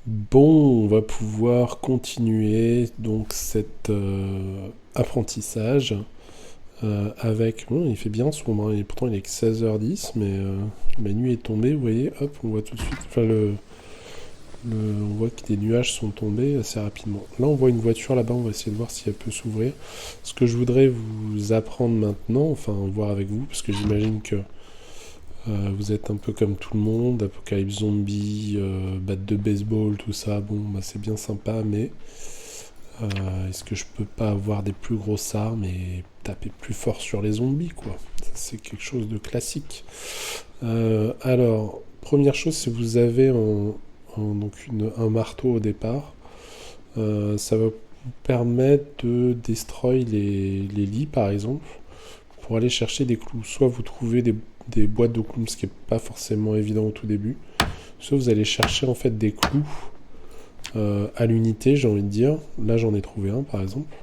Bon, on va pouvoir continuer donc cet apprentissage avec... Bon, il fait bien sombre, hein, et pourtant il est que 16h10, mais la nuit est tombée, vous voyez, hop, on voit tout de suite... Enfin, on voit que des nuages sont tombés assez rapidement. Là, on voit une voiture là-bas, on va essayer de voir si elle peut s'ouvrir. Ce que je voudrais vous apprendre maintenant, enfin, voir avec vous, parce que j'imagine que vous êtes un peu comme tout le monde, apocalypse zombie, batte de baseball, tout ça, bon, bah, c'est bien sympa, mais est-ce que je peux pas avoir des plus grosses armes et taper plus fort sur les zombies, quoi? Ça, c'est quelque chose de classique. Alors, première chose, si vous avez donc un marteau au départ, ça va vous permettre de destroy les lits, par exemple, pour aller chercher des clous. Soit vous trouvez des boîtes de clous, ce qui n'est pas forcément évident au tout début, soit vous allez chercher en fait des clous à l'unité, j'ai envie de dire. Là, j'en ai trouvé un, par exemple.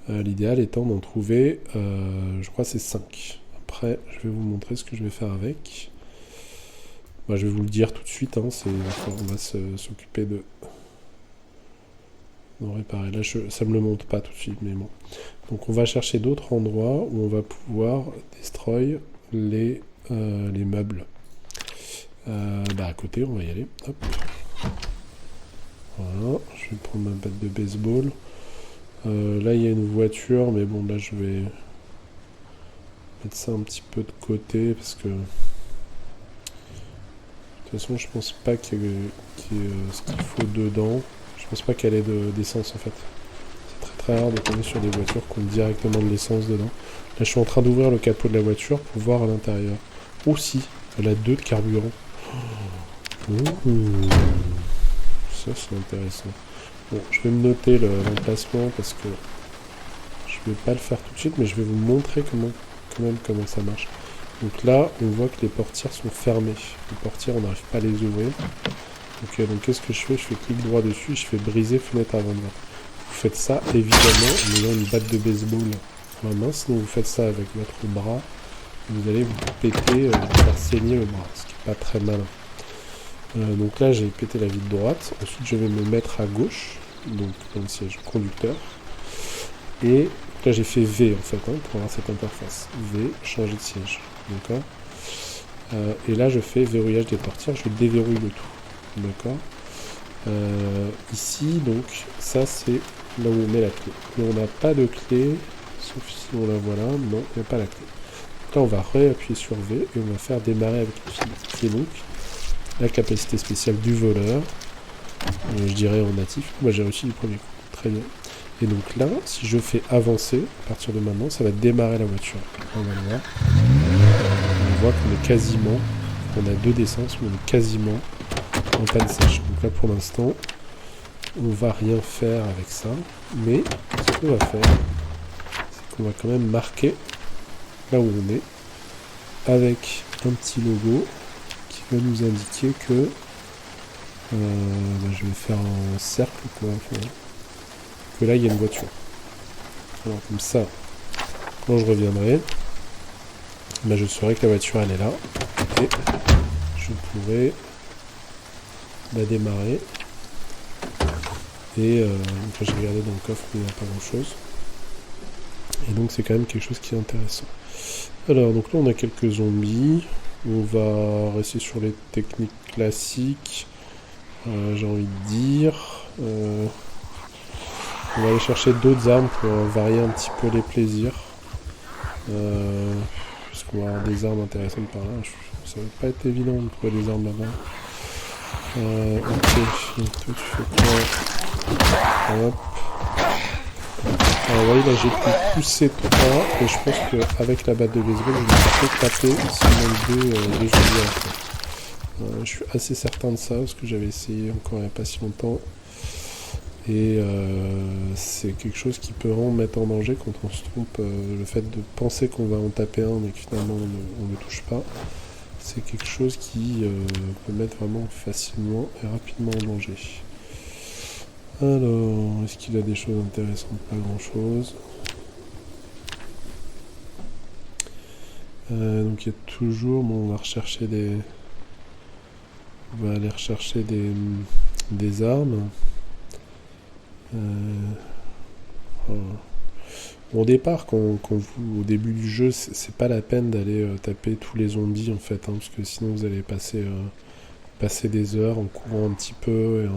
L'idéal étant d'en trouver, je crois, c'est 5. Après, je vais vous montrer ce que je vais faire avec. Bah, je vais vous le dire tout de suite, hein, on va s'occuper de réparer. Là, ça me le montre pas tout de suite, mais bon. Donc, on va chercher d'autres endroits où on va pouvoir destroy les meubles. Bah, à côté, on va y aller. Hop. Voilà, je vais prendre ma batte de baseball. Là, il y a une voiture, mais bon, là, je vais mettre ça un petit peu de côté parce que de toute façon, je pense pas qu'il y ait ce qu'il faut dedans. Je pense pas qu'elle ait d'essence en fait. C'est très très rare de tomber sur des voitures qui ont directement de l'essence dedans. Là, je suis en train d'ouvrir le capot de la voiture pour voir à l'intérieur. Aussi, elle a 2 de carburant. Ouh, ça, c'est intéressant. Bon, je vais me noter l'emplacement parce que je vais pas le faire tout de suite, mais je vais vous montrer comment ça marche. Donc là, on voit que les portières sont fermées. Les portières, on n'arrive pas à les ouvrir. Ok, donc qu'est-ce que je fais? Je fais clic droit dessus, je fais briser fenêtre avant de voir. Vous faites ça, évidemment, en ayant une batte de baseball en main. Sinon, vous faites ça avec votre bras. Vous allez vous péter, vous faire saigner le bras, ce qui n'est pas très malin. Donc là, j'ai pété la vitre droite. Ensuite, je vais me mettre à gauche, donc dans le siège conducteur. Et là, j'ai fait V en fait, hein, pour avoir cette interface. V, changer de siège. D'accord. Et là, je fais verrouillage des portières. Je déverrouille le tout. D'accord. Ici, donc, ça, c'est là où on met la clé. Mais on n'a pas de clé, sauf si on la voit là. Non, il n'y a pas la clé. Donc là, on va réappuyer sur V et on va faire démarrer avec le fil, qui est donc la capacité spéciale du voleur. Je dirais en natif. Moi, j'ai réussi du premier coup. Très bien. Et donc là, si je fais avancer, à partir de maintenant, ça va démarrer la voiture. On va le voir. On voit qu'on est quasiment, on a 2 d'essence, mais on est quasiment en panne sèche. Donc là, pour l'instant, on va rien faire avec ça. Mais ce qu'on va faire, c'est qu'on va quand même marquer là où on est, avec un petit logo qui va nous indiquer que je vais faire un cercle, quoi. Enfin, que là, il y a une voiture. Alors comme ça, quand je reviendrai, je saurai que la voiture, elle est là. Et je pourrai la démarrer. Et j'ai regardé dans le coffre, il n'y a pas grand-chose. Et donc, c'est quand même quelque chose qui est intéressant. Alors, donc là, on a quelques zombies. On va rester sur les techniques classiques. J'ai envie de dire... on va aller chercher d'autres armes pour varier un petit peu les plaisirs. Puisqu'on va avoir des armes intéressantes par là. Ça va pas être évident de trouver des armes là-bas. Ok, donc toi tu fais quoi? Hop. Alors vous voyez là j'ai pu pousser 3 et je pense qu'avec la batte de baseball je vais peut taper seulement deux zombies à la fois. Je suis assez certain de ça parce que j'avais essayé encore il n'y a pas si longtemps. Et c'est quelque chose qui peut vraiment mettre en danger quand on se trompe. Le fait de penser qu'on va en taper un mais que finalement on ne touche pas, c'est quelque chose qui peut mettre vraiment facilement et rapidement en danger. Alors, est-ce qu'il a des choses intéressantes? Pas grand chose. Donc il y a toujours... Bon, on va rechercher des... On va aller rechercher des armes. Oh. Bon, au départ, au début du jeu, c'est pas la peine d'aller taper tous les zombies en fait, hein, parce que sinon vous allez passer des heures en courant un petit peu et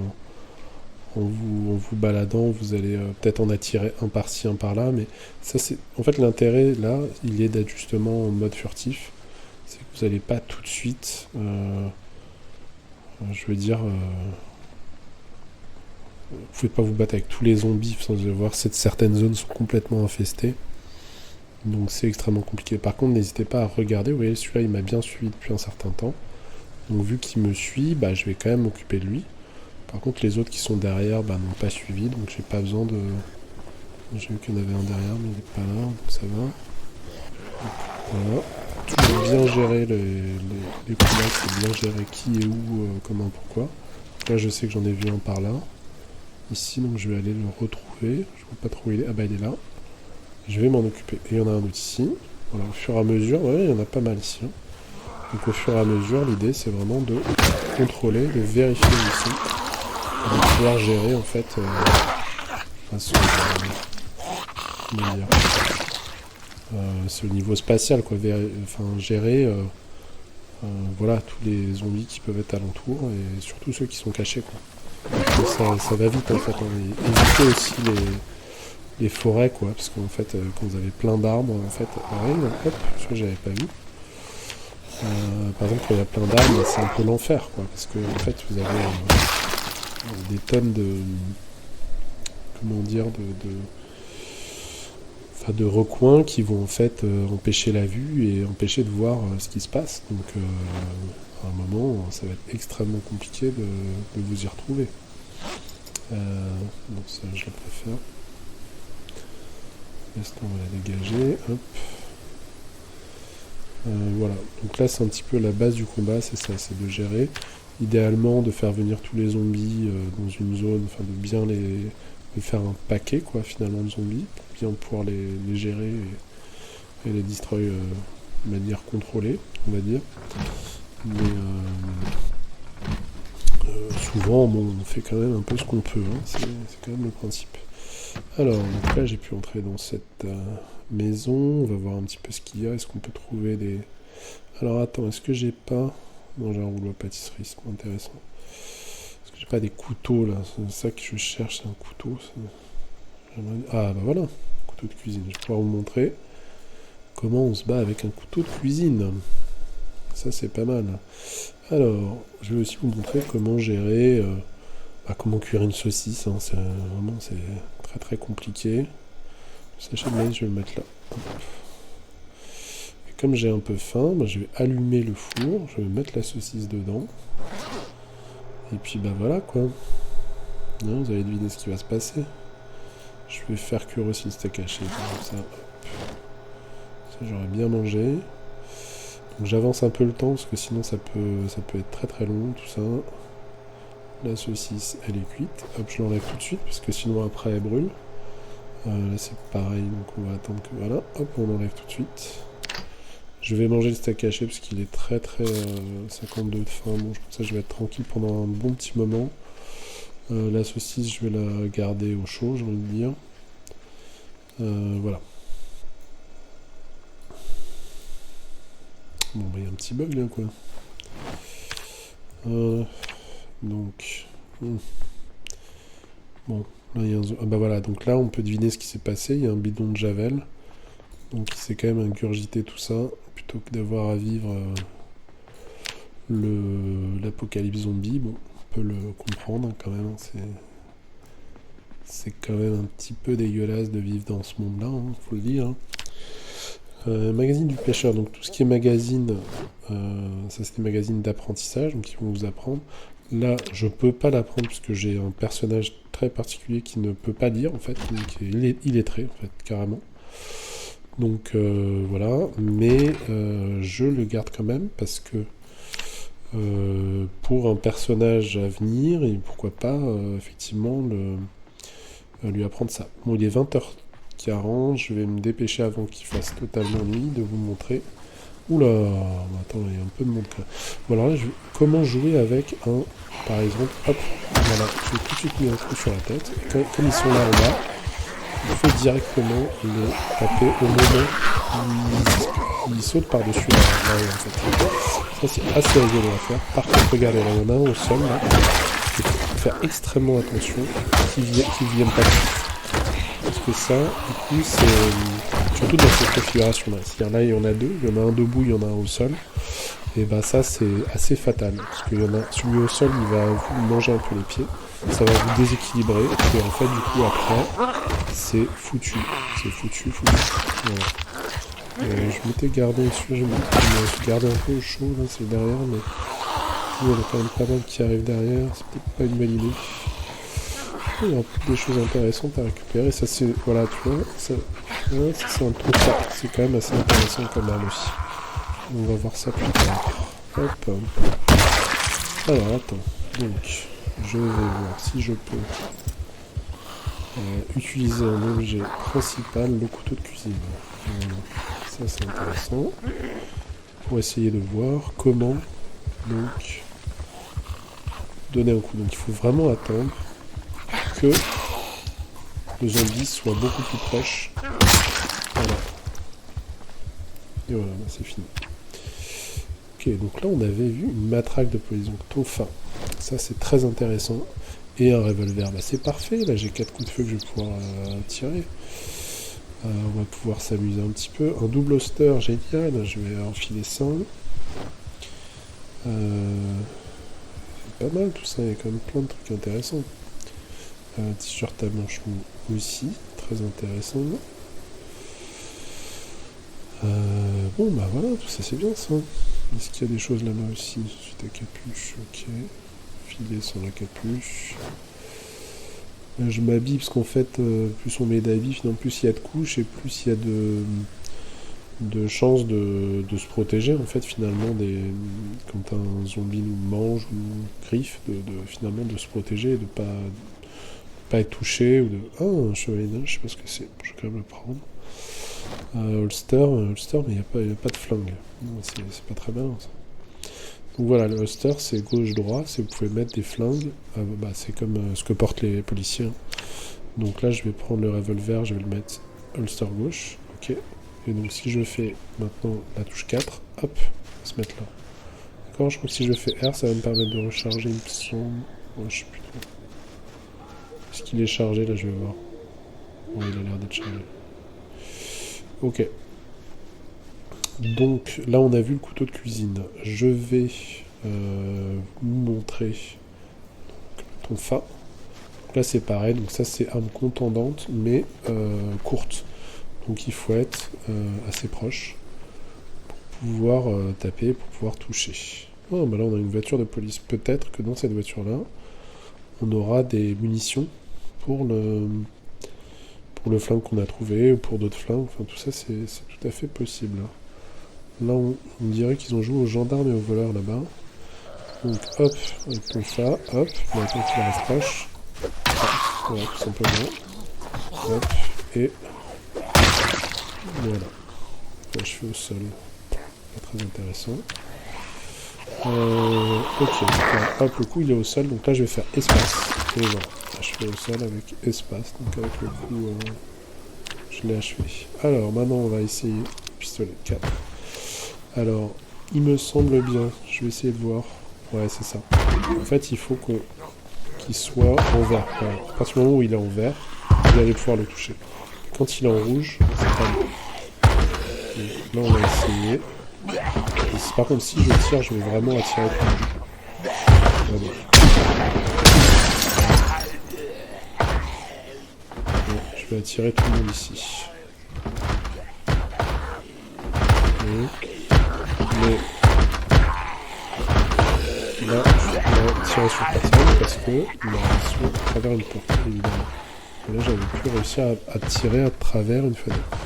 en vous baladant, vous allez peut-être en attirer un par-ci, un par-là, mais ça c'est. En fait, l'intérêt là, il est d'être justement en mode furtif. C'est que vous n'allez pas tout de suite, je veux dire, vous pouvez pas vous battre avec tous les zombies, sans voir certaines zones sont complètement infestées. Donc c'est extrêmement compliqué. Par contre, n'hésitez pas à regarder. Vous voyez, celui-là, il m'a bien suivi depuis un certain temps. Donc vu qu'il me suit, bah, je vais quand même m'occuper de lui. Par contre, les autres qui sont derrière bah, n'ont pas suivi, donc j'ai pas besoin de... J'ai vu qu'il y en avait un derrière, mais il n'est pas là, donc ça va. Voilà. Toujours bien gérer les combats, c'est bien gérer qui est où, comment, pourquoi. Là, je sais que j'en ai vu un par là. Ici, donc je vais aller le retrouver. Je vois pas trop où il est. Ah bah il est là. Je vais m'en occuper. Et il y en a un autre ici. Voilà, au fur et à mesure, ouais, il y en a pas mal ici. Hein. Donc au fur et à mesure, l'idée c'est vraiment de contrôler, de vérifier ici, et de pouvoir gérer en fait ce niveau spatial, quoi. Gérer voilà, tous les zombies qui peuvent être alentour et surtout ceux qui sont cachés, quoi. Ça va vite en fait. Hein. Et éviter aussi les forêts, quoi, parce qu'en fait, quand vous avez plein d'arbres, en fait, pareil, hop, ça j'avais pas vu. Par exemple, quand il y a plein d'arbres, c'est un peu l'enfer, quoi, parce que en fait, vous avez des tonnes de, comment dire, de recoins qui vont en fait empêcher la vue et empêcher de voir ce qui se passe. Donc, à un moment, ça va être extrêmement compliqué de vous y retrouver. Donc ça, je le préfère. On va la dégager. Hop. Voilà. Donc là, c'est un petit peu la base du combat, c'est ça, c'est de gérer. Idéalement, de faire venir tous les zombies dans une zone, enfin de bien de faire un paquet, quoi, finalement, de zombies, pour bien pouvoir les gérer et les destroy de manière contrôlée, on va dire. Mais souvent, bon, on fait quand même un peu ce qu'on peut, hein. C'est quand même le principe. Alors, donc là, j'ai pu entrer dans cette maison. On va voir un petit peu ce qu'il y a. Est-ce qu'on peut trouver des... Alors, attends, est-ce que j'ai pas... Non, j'ai un rouleau à pâtisserie, c'est pas intéressant. Est-ce que j'ai pas des couteaux, là? C'est ça que je cherche, c'est un couteau. Ah, bah voilà, couteau de cuisine. Je vais pouvoir vous montrer comment on se bat avec un couteau de cuisine. Ça, c'est pas mal. Alors, je vais aussi vous montrer comment gérer... comment cuire une saucisse, hein. C'est très très compliqué. Le sachet de maïs, je vais le mettre là. Et comme j'ai un peu faim, je vais allumer le four, je vais mettre la saucisse dedans. Et puis bah voilà quoi. Non, vous allez deviner ce qui va se passer. Je vais faire cuire aussi le steak haché, comme ça. Ça j'aurais bien mangé. Donc j'avance un peu le temps parce que sinon ça peut être très très long tout ça. La saucisse, elle est cuite. Hop, je l'enlève tout de suite, parce que sinon après elle brûle. Là c'est pareil, donc on va attendre que... Voilà, hop, on l'enlève tout de suite. Je vais manger le steak haché, parce qu'il est très très... 52 de faim, bon, comme ça je vais être tranquille pendant un bon petit moment. La saucisse, je vais la garder au chaud, j'ai envie de dire. Voilà. Bon, il y a un petit bug là, quoi. Donc... Bon, là il y a un... Ah bah voilà, donc là on peut deviner ce qui s'est passé. Il y a un bidon de javel. Donc il s'est quand même ingurgité tout ça, plutôt que d'avoir à vivre l'apocalypse zombie. Bon, on peut le comprendre quand même. C'est quand même un petit peu dégueulasse de vivre dans ce monde-là, hein, faut le dire. Magazine du pêcheur, donc tout ce qui est magazine, ça c'est des magazines d'apprentissage, donc ils vont vous apprendre. Là, je peux pas l'apprendre parce que j'ai un personnage très particulier qui ne peut pas lire en fait, qui est illettré en fait, carrément. Donc voilà, mais je le garde quand même parce que pour un personnage à venir, et pourquoi pas effectivement lui apprendre ça. Bon, il est 20h40, je vais me dépêcher avant qu'il fasse totalement nuit de vous montrer Oula, attends, il y a un peu de monde quand même. Bon alors là, comment jouer avec un, par exemple, hop, voilà, je vais tout de suite mettre un coup sur la tête. Et comme ils sont là en bas, il faut directement les taper au moment où ils sautent par-dessus la haie, en fait. Ça c'est assez rigolo à faire. Par contre, regardez, là, il y en a un au sol, là. Il faut faire extrêmement attention qu'ils viennent pas dessus. Parce que ça, du coup, c'est surtout dans cette configuration-là. C'est-à-dire là, il y en a deux, il y en a un debout, il y en a un au sol. Et bah ça, c'est assez fatal. Parce que celui au sol, il va vous manger un peu les pieds. Ça va vous déséquilibrer. Et en fait, du coup, après, c'est foutu. C'est foutu. Voilà. Je m'étais gardé celui-là, je me suis gardé un peu au chaud, là, c'est derrière, mais il y en a quand même pas mal qui arrivent derrière. C'est peut-être pas une bonne idée. Il y a des choses intéressantes à récupérer. Ça, c'est. Voilà, tu vois. Ça c'est un truc. C'est quand même assez intéressant comme arme aussi. On va voir ça plus tard. Hop. Alors, attends. Donc, je vais voir si je peux utiliser un objet principal, le couteau de cuisine. Voilà. Ça, c'est intéressant. Pour essayer de voir comment, donc, donner un coup. Donc, il faut vraiment attendre que le zombie soit beaucoup plus proche. Voilà. Et voilà, c'est fini. Ok, donc là on avait vu une matraque de police, donc tonfa. Ça c'est très intéressant. Et un revolver, bah c'est parfait, là j'ai 4 coups de feu que je vais pouvoir tirer. On va pouvoir s'amuser un petit peu. Un double holster, génial, je vais enfiler ça. C'est pas mal tout ça, il y a quand même plein de trucs intéressants. T-shirt à manches aussi, très intéressant. Bon bah voilà, tout ça c'est bien ça. Est-ce qu'il y a des choses là-bas aussi? Suite à capuche, ok. Filet sans la capuche. Là je m'habille parce qu'en fait, plus on met d'habits, finalement plus il y a de couches et plus il y a de chances de se protéger en fait finalement quand un zombie nous mange ou griffe, finalement de se protéger et de pas être touché ou de. Ah, un chevalier d'âge, je sais pas ce que c'est, je vais quand même le prendre. Holster, mais il n'y a pas de flingue. C'est pas très bien ça. Donc voilà, le holster c'est gauche-droit, vous pouvez mettre des flingues, c'est comme ce que portent les policiers. Donc là je vais prendre le revolver, je vais le mettre holster gauche, ok. Et donc si je fais maintenant la touche 4, hop, on va se mettre là. D'accord, je crois que si je fais R, ça va me permettre de recharger, il me semble. Ouais, je sais plus trop. Est-ce qu'il est chargé là, je vais voir. Ouais, il a l'air d'être chargé. Ok. Donc là on a vu le couteau de cuisine. Je vais vous montrer ton fa. Donc là c'est pareil, donc ça c'est arme contendante mais courte. Donc il faut être assez proche pour pouvoir taper, pour pouvoir toucher. Oh bah là on a une voiture de police. Peut-être que dans cette voiture là on aura des munitions pour le flingue qu'on a trouvé, ou pour d'autres flingues, enfin tout ça c'est tout à fait possible. Là on dirait qu'ils ont joué aux gendarmes et aux voleurs là-bas. Donc hop, avec ton fa, hop, maintenant tu la proche. Voilà, tout simplement. Hop, et voilà. Là je fais au sol. Pas très intéressant. Ok, donc là, hop, le coup il est au sol, donc là je vais faire espace. Et voilà, là, je fais au sol avec espace, donc avec le coup je l'ai achevé. Alors maintenant on va essayer pistolet 4. Alors, il me semble bien, je vais essayer de voir. Ouais, c'est ça. En fait, il faut qu'il soit en vert. Voilà. À partir du moment où il est en vert, vous allez pouvoir le toucher. Quand il est en rouge, c'est pas bon. Donc, là, on va essayer. Et par contre, si je tire, je vais vraiment attirer tout le monde. Voilà. Bon, je vais attirer tout le monde ici. Mais là, je vais tirer sur personne parce que ils sont à travers une porte, évidemment. Et là, j'avais pu réussir à tirer à travers une fenêtre.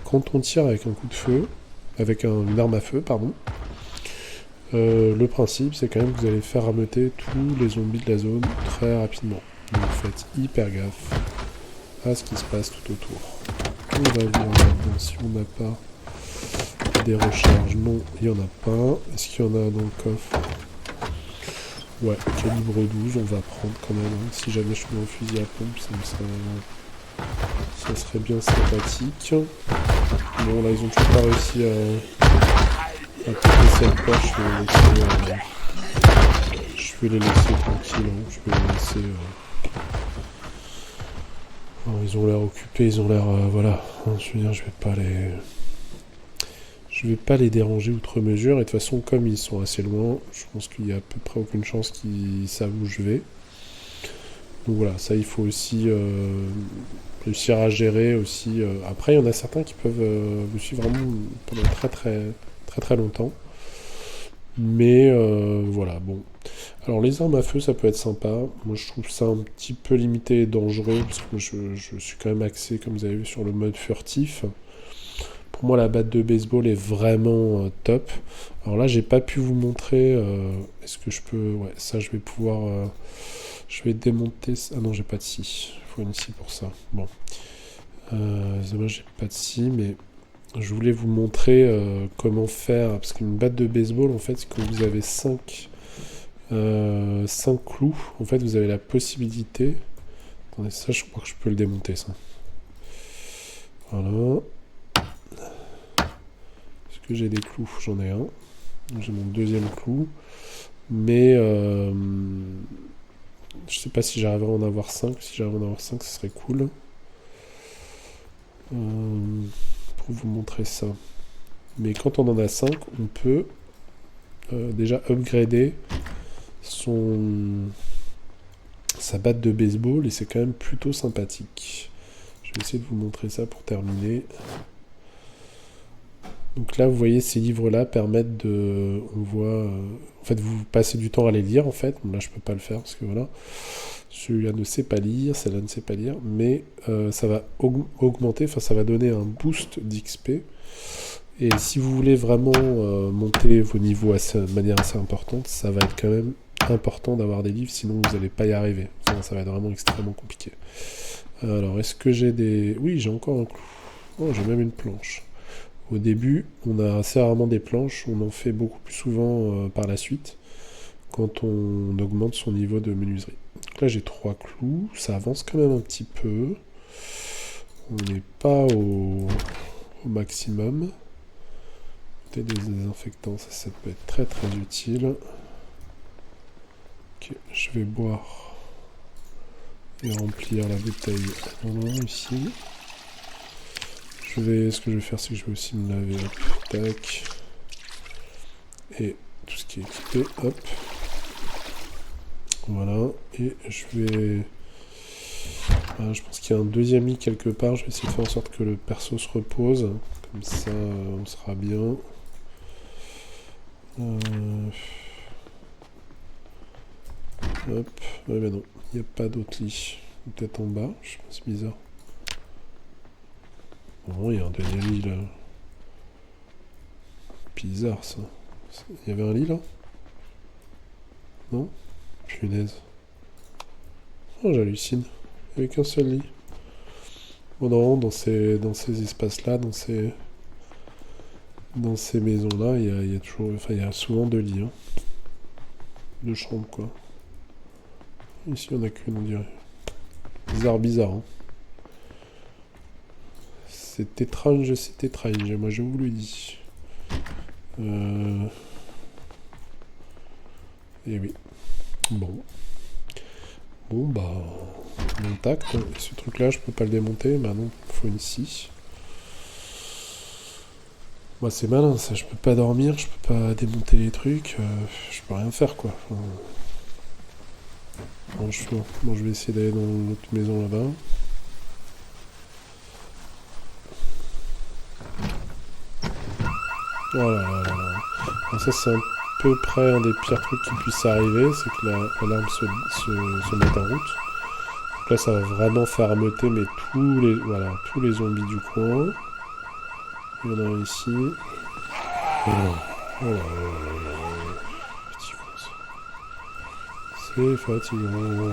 Quand on tire avec un coup de feu, avec une arme à feu, pardon, le principe, c'est quand même que vous allez faire rameuter tous les zombies de la zone très rapidement. Donc faites hyper gaffe à ce qui se passe tout autour. On va voir maintenant si on n'a pas des recharges? Non, il n'y en a pas. Est-ce qu'il y en a dans le coffre? Ouais, calibre 12, on va prendre quand même. Hein. Si jamais je trouve un fusil à pompe, ça serait bien sympathique. Bon, là, ils ont toujours pas réussi à péter cette porte. Je vais les laisser tranquilles. Hein. Je vais les laisser... Alors, ils ont l'air occupés, ils ont l'air... voilà. Hein, je veux dire, je vais pas les déranger outre mesure. Et de toute façon, comme ils sont assez loin, je pense qu'il y a à peu près aucune chance qu'ils savent où je vais. Donc voilà, ça il faut aussi réussir à gérer aussi. Après, il y en a certains qui peuvent vous suivre vraiment pendant très longtemps. Mais voilà, bon. Alors les armes à feu, ça peut être sympa. Moi, je trouve ça un petit peu limité et dangereux parce que je suis quand même axé, comme vous avez vu, sur le mode furtif. Pour moi, la batte de baseball est vraiment top. Alors là, j'ai pas pu vous montrer. Est-ce que je peux... Ouais, ça, je vais pouvoir... je vais démonter... Ah non, j'ai pas de scie. Il faut une scie pour ça. Bon. Dommage, j'ai pas de scie, mais je voulais vous montrer comment faire. Parce qu'une batte de baseball, en fait, quand vous avez 5 clous, en fait, vous avez la possibilité... Attendez, ça, je crois que je peux le démonter, ça. Voilà. Est-ce que j'ai des clous? J'en ai un. J'ai mon deuxième clou. Mais je sais pas si j'arriverai à en avoir 5. Si j'arrive à en avoir 5, ce serait cool. Pour vous montrer ça. Mais quand on en a 5, on peut déjà upgrader sa batte de baseball et c'est quand même plutôt sympathique. Je vais essayer de vous montrer ça pour terminer. Donc là, vous voyez, ces livres-là permettent de... On voit... en fait, vous passez du temps à les lire, en fait. Bon, là, je peux pas le faire, parce que voilà. Celui-là ne sait pas lire, celle-là ne sait pas lire. Mais ça va augmenter, enfin, ça va donner un boost d'XP. Et si vous voulez vraiment monter vos niveaux de manière assez importante, ça va être quand même important d'avoir des livres, sinon vous n'allez pas y arriver. Enfin, ça va être vraiment extrêmement compliqué. Alors, est-ce que j'ai des... Oui, j'ai encore un clou. Oh, j'ai même une planche. Au début, on a assez rarement des planches, on en fait beaucoup plus souvent par la suite, quand on augmente son niveau de menuiserie. Donc là, j'ai 3 clous, ça avance quand même un petit peu. On n'est pas au maximum. Peut-être des désinfectants, ça peut être très utile. Ok, je vais boire et remplir la bouteille ici. Ce que je vais faire, c'est que je vais aussi me laver, hop, tac. Et tout ce qui est équipé, hop. Voilà, et je vais... Voilà, je pense qu'il y a un deuxième lit quelque part, je vais essayer de faire en sorte que le perso se repose. Comme ça, on sera bien. Hop, ouais mais non, il n'y a pas d'autre lit. Peut-être en bas, je sais pas, c'est bizarre. Oh, il y a un deuxième lit là. Bizarre ça. Il y avait un lit là? Non? Punaise. Oh, j'hallucine. Il n'y avait qu'un seul lit. Bon, non, dans ces espaces-là, dans ces maisons-là, il y a toujours... Enfin, il y a souvent 2 lits. Hein. 2 chambres, quoi. Ici, il n'y en a qu'une, on dirait. Bizarre, hein. C'est étrange, moi je vous le dis. Et oui. Bon, bah... Intact. Et ce truc-là, je peux pas le démonter. Bah non, il faut une scie. Moi, c'est malin, ça. Je peux pas dormir, je peux pas démonter les trucs. Je peux rien faire, quoi. Enfin... Franchement. Bon, je vais essayer d'aller dans l'autre maison là-bas. Voilà. Alors ça, c'est à peu près un des pires trucs qui puisse arriver, c'est que l'alarme se mette en route. Donc là, ça va vraiment faire ameuter mais tous les zombies du coin. Il y en a un ici. Petit con, ça. C'est fatigant.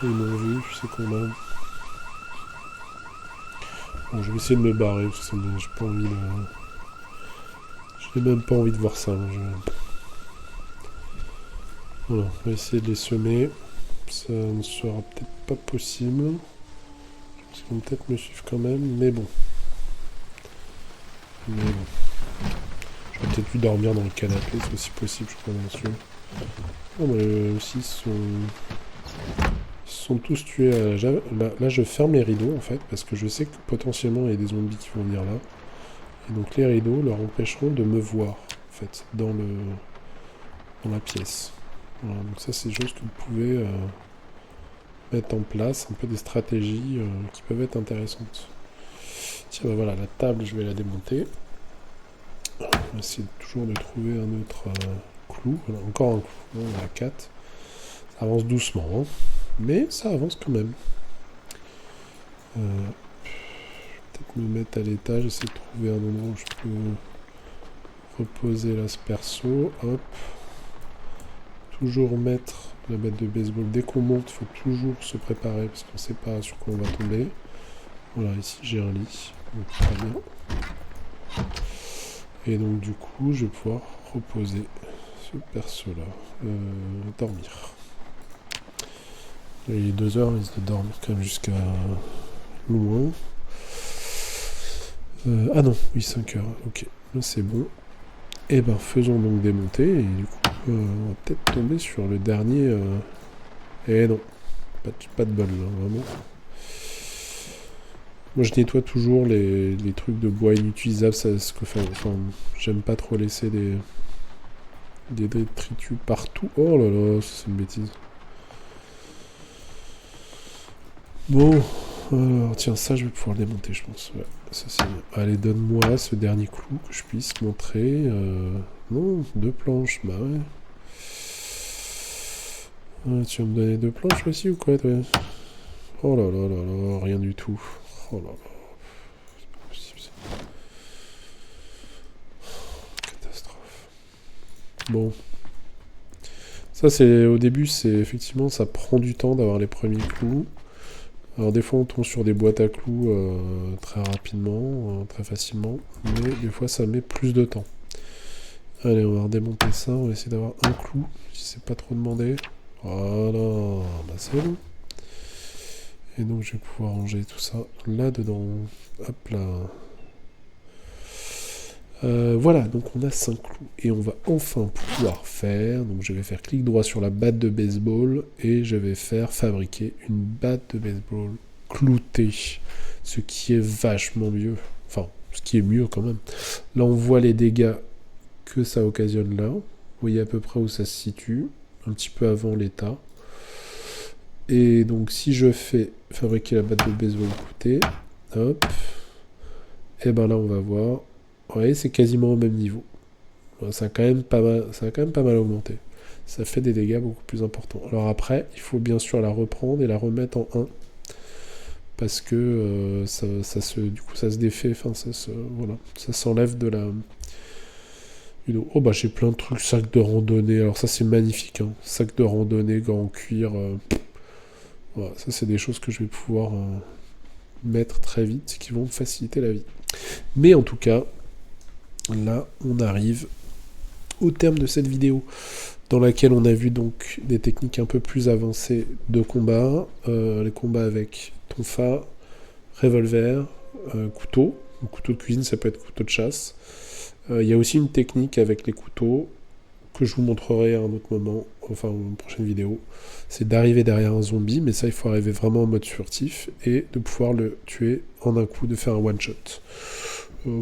Ils m'ont vu, je sais qu'on a. Bon, je vais essayer de me barrer, parce que j'ai pas envie de... J'ai même pas envie de voir ça. Voilà, on va essayer de les semer. Ça ne sera peut-être pas possible. Ils vont peut-être me suivre quand même, mais bon. J'aurais peut-être pu dormir dans le canapé, c'est aussi possible, je crois, bien sûr. Oh, mais aussi, ils sont tous tués à la... Là, je ferme les rideaux, en fait, parce que je sais que potentiellement, il y a des zombies qui vont venir là. Et donc, les rideaux leur empêcheront de me voir, en fait, dans la pièce. Voilà, donc ça, c'est juste que vous pouvez mettre en place un peu des stratégies qui peuvent être intéressantes. Tiens, bah voilà, la table, je vais la démonter. On va essayer toujours de trouver un autre clou. Voilà, encore un clou. On est à 4. Ça avance doucement, hein, mais ça avance quand même. Je vais peut-être me mettre à l'étage, essayer de trouver un endroit où je peux reposer l'asperso. Hop. Toujours mettre la batte de baseball. Dès qu'on monte, il faut toujours se préparer parce qu'on ne sait pas sur quoi on va tomber. Voilà, ici j'ai un lit. Donc, très bien. Et donc du coup, je vais pouvoir reposer ce perso-là. Dormir. Là, il est 2h, il risque de dormir quand même jusqu'à loin. Ah non, oui, 5h. Ok, là c'est bon. Et ben faisons donc démonter. Et du coup, on va peut-être tomber sur le dernier... Eh non, pas de bol là, vraiment. Moi je nettoie toujours les trucs de bois inutilisables, j'aime pas trop laisser des détritus partout. Oh là là, c'est une bêtise. Bon, alors tiens, ça je vais pouvoir le démonter, je pense. Ouais, ça c'est bien. Allez, donne-moi ce dernier clou que je puisse montrer. Non, 2 planches, bah ouais. Tu vas me donner 2 planches aussi ou quoi, toi? Oh là là là là, rien du tout. Oh là là. C'est pas possible ça. Catastrophe. Bon. Ça c'est au début, c'est effectivement ça prend du temps d'avoir les premiers clous. Alors des fois on tombe sur des boîtes à clous très rapidement, très facilement, mais des fois ça met plus de temps. Allez, on va redémonter ça, on va essayer d'avoir un clou, si c'est pas trop demandé. Voilà, bah c'est bon. Et donc je vais pouvoir ranger tout ça là-dedans. Hop là. Voilà, donc on a 5 clous. Et on va enfin pouvoir faire... Donc je vais faire clic droit sur la batte de baseball et je vais faire fabriquer une batte de baseball cloutée. Ce qui est vachement mieux. Enfin, ce qui est mieux quand même. Là on voit les dégâts que ça occasionne là. Vous voyez à peu près où ça se situe. Un petit peu avant l'état. Et donc si je fais fabriquer la batte de baseball cloutée, hop, et ben là on va voir, vous voyez c'est quasiment au même niveau. Ça a quand même pas mal augmenté. Ça fait des dégâts beaucoup plus importants. Alors après, il faut bien sûr la reprendre et la remettre en 1. Parce que du coup ça se défait, enfin voilà, ça s'enlève de la... Oh bah j'ai plein de trucs, sac de randonnée, alors ça c'est magnifique, hein. Sac de randonnée, gants en cuir, voilà, ça c'est des choses que je vais pouvoir mettre très vite, qui vont me faciliter la vie. Mais en tout cas, là on arrive au terme de cette vidéo, dans laquelle on a vu donc des techniques un peu plus avancées de combat, les combats avec tonfa, revolver, couteau de cuisine, ça peut être couteau de chasse. Il y a aussi une technique avec les couteaux que je vous montrerai à un autre moment, enfin une prochaine vidéo, c'est d'arriver derrière un zombie, mais ça il faut arriver vraiment en mode furtif et de pouvoir le tuer en un coup, de faire un one shot.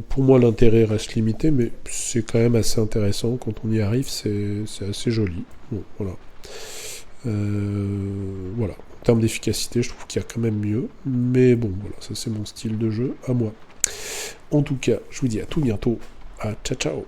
Pour moi l'intérêt reste limité, mais c'est quand même assez intéressant, quand on y arrive c'est assez joli. Bon, voilà. Voilà. En termes d'efficacité, je trouve qu'il y a quand même mieux, mais bon voilà, ça c'est mon style de jeu à moi. En tout cas, je vous dis à tout bientôt. Ciao ciao.